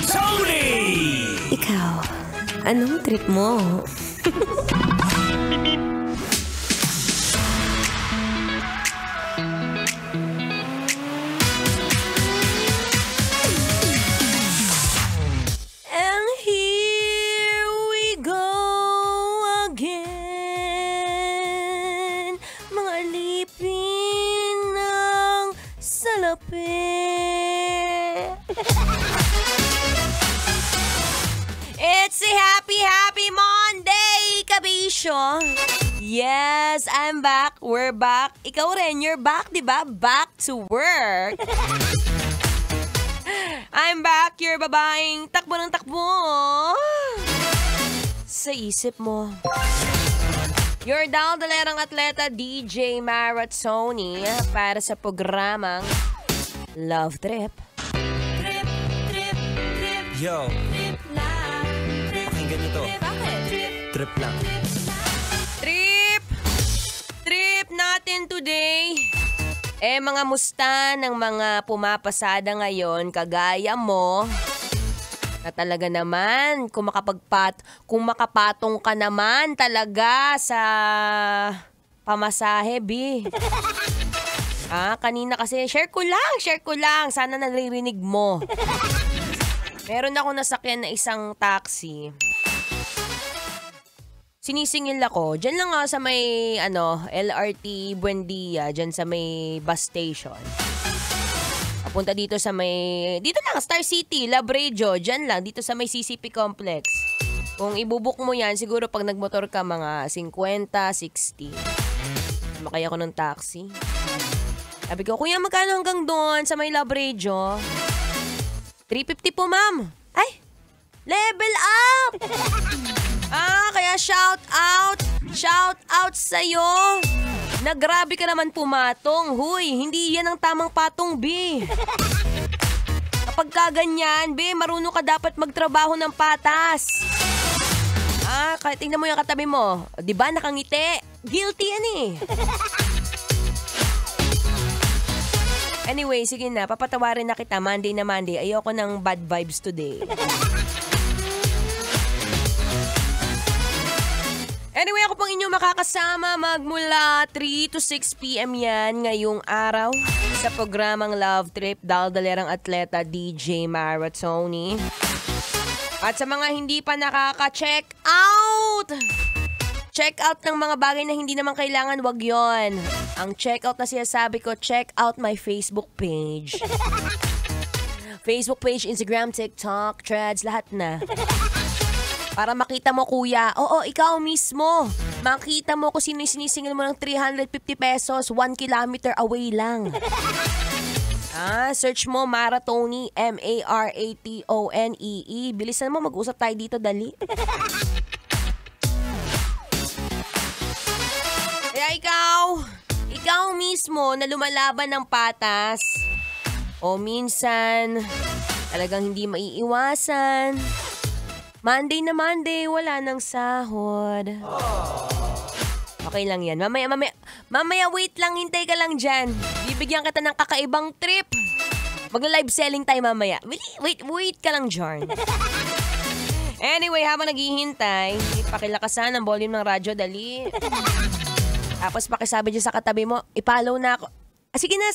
Tony! Ikaw, anong trip mo? And here we go again. Mga alipin ng salapi. It's a happy Monday, kabisyo! Yes, I'm back. We're back. Ikaw rin, you're back, di ba? Back to work. I'm back, your babaeng takbo ng takbo. Sa isip mo. Your daldalerang atleta, DJ Maratsoni, para sa programang Love Trip. Trip, trip, trip. Yo, Trip lang. Trip, pakinggan nyo to. bakit? Trip lang. Trip natin today. Mga musta ng mga pumapasada ngayon kagaya mo na talaga naman kung makapatong ka naman talaga sa pamasahe, B. Kanina kasi share ko lang. Sana naririnig mo. Meron ako nasakyan na isang taxi. Sinisingil ako. Diyan lang sa may LRT Buendia, diyan sa may bus station. Papunta dito sa dito lang, Star City, Labrejo, diyan lang, dito sa may CCP Complex. Kung ibubuk mo yan, siguro pag nagmotor ka mga 50, 60. Sumakay ako ng taxi. Sabi ko, kuya, magkano hanggang doon sa may Labrejo? 350 po, ma'am. Ay, level up! Kaya shout out sa'yo. Nagrabe ka naman pumatong. Huy, hindi yan ang tamang patong, B. Kapag kaganyan, B, marunong ka dapat magtrabaho ng patas. Kaya tingnan mo yung katabi mo. Diba, nakangiti? Guilty yan eh. Anyway, sige na, papatawarin na kita. Monday na Monday. Ayoko ng bad vibes today. Anyway, ako pang inyong makakasama magmula 3 to 6 p.m. yan ngayong araw sa programang Love Trip, daldalerang atleta DJ Maratsoni. At sa mga hindi pa nakaka-check out ng mga bagay na hindi naman kailangan, wag yon. Ang check out na sinasabi ko, check out my Facebook page. Facebook page, Instagram, TikTok, Threads, lahat na. Para makita mo, kuya. Oo, ikaw mismo. Makita mo kung sino yung sinisingil mo ng 350 pesos, 1 kilometer away lang. Search mo Maratoni, Maratonee. Bilisan mo, mag-usap tayo dito, dali. Kaya ikaw mismo na lumalaban ng patas, o minsan, talagang hindi maiiwasan, Monday na Monday, wala nang sahod. Okay lang yan. Mamaya wait lang, hintay ka lang dyan. Bibigyan kita ng kakaibang trip. Mag-live selling tayo mamaya. Wait ka lang dyan. Anyway, habang naghihintay, pakilakasan ang volume ng radyo, dali. Tapos pakisabi dyan sa katabi mo, ipollow na ako. Sige na.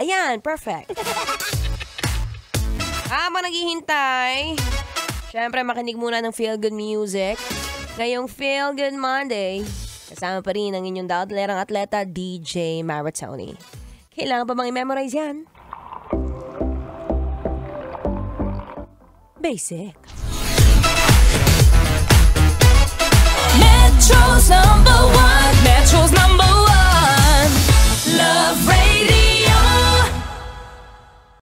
Ayan, perfect. Habang naghihintay, syempre makinig muna ng Feel Good Music. Ngayong Feel Good Monday, kasama pa rin ang inyong daldalerang atleta, DJ Maratsoni. Kailangan pa bang i-memorize yan? Basic.